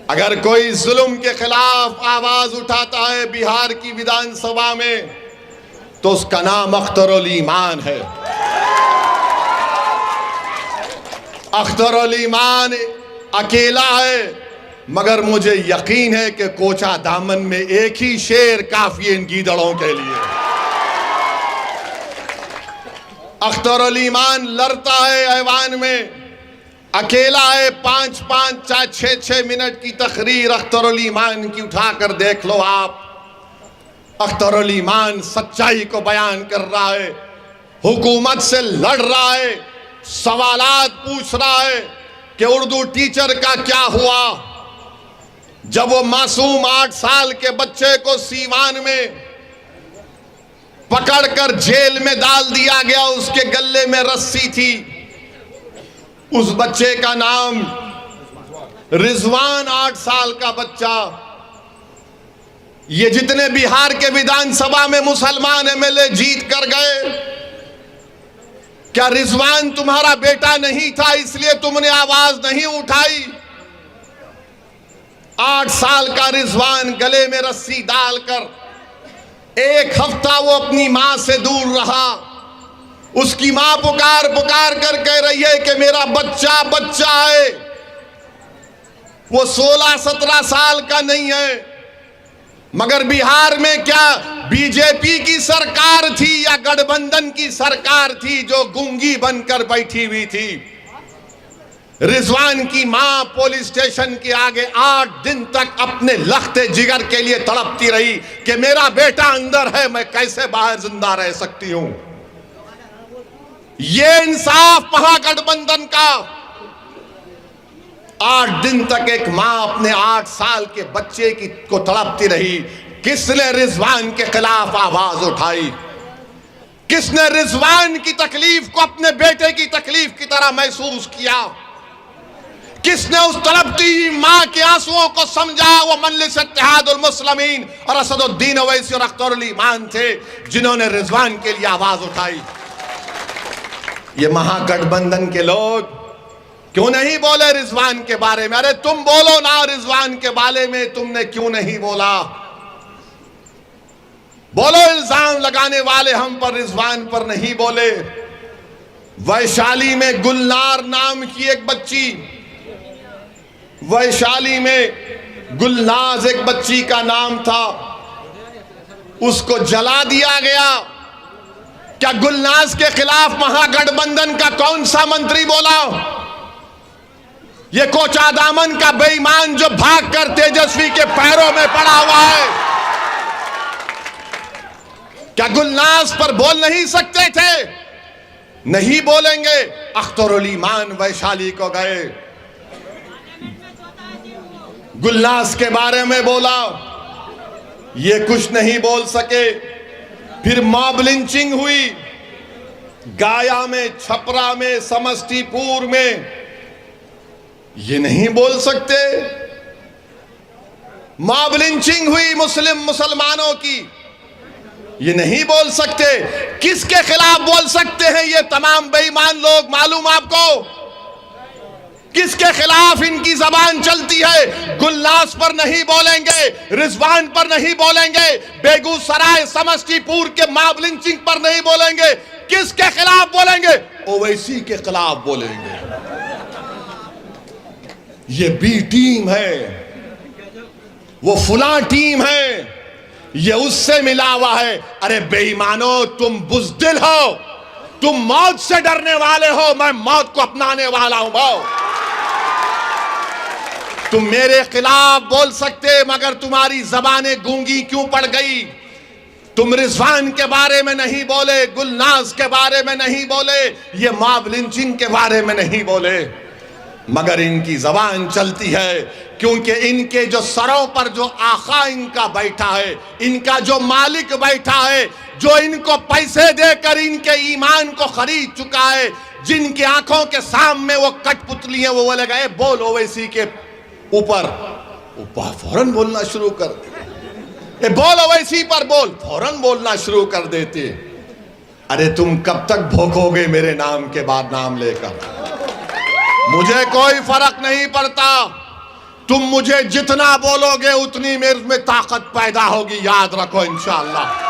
अगर कोई जुल्म के खिलाफ आवाज उठाता है बिहार की विधानसभा में तो उसका नाम अख्तरुल ईमान है। अख्तरुल ईमान अकेला है, मगर मुझे यकीन है कि कोचा दामन में एक ही शेर काफी है इन गीदड़ों के लिए। अख्तरुल ईमान लड़ता है ऐवान में, अकेला है। 5-5 6-6 मिनट की तकरीर अख्तरुल ईमान की उठाकर देख लो आप। अख्तरुल ईमान सच्चाई को बयान कर रहा है, हुकूमत से लड़ रहा है, सवालात पूछ रहा है कि उर्दू टीचर का क्या हुआ जब वो मासूम 8 साल के बच्चे को सीवान में पकड़कर जेल में डाल दिया गया। उसके गले में रस्सी थी, उस बच्चे का नाम रिजवान, 8 साल का बच्चा। ये जितने बिहार के विधानसभा में मुसलमान एमएलए जीत कर गए, क्या रिजवान तुम्हारा बेटा नहीं था इसलिए तुमने आवाज नहीं उठाई? 8 साल का रिजवान गले में रस्सी डालकर 1 हफ्ता वो अपनी मां से दूर रहा। उसकी मां पुकार पुकार कर कह रही है कि मेरा बच्चा बच्चा है। वो 16-17 साल का नहीं है। मगर बिहार में क्या बीजेपी की सरकार थी या गठबंधन की सरकार थी जो गूंगी बनकर बैठी हुई थी? रिजवान की मां पुलिस स्टेशन के आगे 8 दिन तक अपने लख्ते जिगर के लिए तड़पती रही कि मेरा बेटा अंदर है, मैं कैसे बाहर जिंदा रह सकती हूं। ये इंसाफ महागठबंधन का। 8 दिन तक एक मां अपने 8 साल के बच्चे को तड़पती रही। किसने रिजवान के खिलाफ आवाज उठाई? किसने रिजवान की तकलीफ को अपने बेटे की तकलीफ की तरह महसूस किया? किसने उस तड़पती मां के आंसुओं को समझा? वो मजलिस इत्तेहादुल मुस्लिमीन और असदुद्दीन ओवैसी और अख्तरुल ईमान थे जिन्होंने रिजवान के लिए आवाज उठाई। ये महागठबंधन के लोग क्यों नहीं बोले रिजवान के बारे में? अरे तुम बोलो ना, रिजवान के बारे में तुमने क्यों नहीं बोला? बोलो, इल्जाम लगाने वाले हम पर, रिजवान पर नहीं बोले। वैशाली में गुलनार नाम की एक बच्ची, वैशाली में गुलनाज एक बच्ची का नाम था, उसको जला दिया गया। क्या गुलनाज के खिलाफ महागठबंधन का कौन सा मंत्री बोला? ये कोचा दामन का बेईमान जो भागकर तेजस्वी के पैरों में पड़ा हुआ है, क्या गुलनाज पर बोल नहीं सकते थे? नहीं बोलेंगे। अख्तरुल ईमान वैशाली को गए, गुलनाज के बारे में बोला, ये कुछ नहीं बोल सके। फिर मॉब लिंचिंग हुई गाया में, छपरा में, समस्तीपुर में, ये नहीं बोल सकते। मॉब लिंचिंग हुई मुसलमानों की, ये नहीं बोल सकते। किसके खिलाफ बोल सकते हैं ये तमाम बेईमान लोग? मालूम आपको किसके खिलाफ इनकी जबान चलती है? गुलनाज पर नहीं बोलेंगे, रिजवान पर नहीं बोलेंगे, बेगूसराय समस्तीपुर के मॉब लिंचिंग पर नहीं बोलेंगे। किसके खिलाफ बोलेंगे? ओवैसी के खिलाफ बोलेंगे। ये बी टीम है, वो फुला टीम है, ये उससे मिला हुआ है। अरे बेईमानो, तुम बुज़दिल हो, तुम मौत से डरने वाले हो, मैं मौत को अपनाने वाला हूं। तुम मेरे खिलाफ बोल सकते, मगर तुम्हारी जबानें गूंगी क्यों पड़ गई? तुम रिजवान के बारे में नहीं बोले, गुलनाज के बारे में नहीं बोले, ये मॉब लिंचिंग के बारे में नहीं बोले, मगर इनकी जबान चलती है क्योंकि इनके जो सरों पर जो आका इनका बैठा है, इनका जो मालिक बैठा है, जो इनको पैसे देकर इनके ईमान को खरीद चुका है, जिनकी आंखों के सामने वो कठपुतली है, वो बोलेगा ए बोल ओवैसी के ऊपर फौरन बोलना शुरू कर दे। ए बोल ओवैसी पर बोल, फौरन बोलना शुरू कर देते। अरे तुम कब तक भोंकोगे मेरे नाम के बाद नाम लेकर? मुझे कोई फर्क नहीं पड़ता तुम मुझे जितना बोलोगे उतनी मेरे में ताकत पैदा होगी, याद रखो इंशाअल्लाह।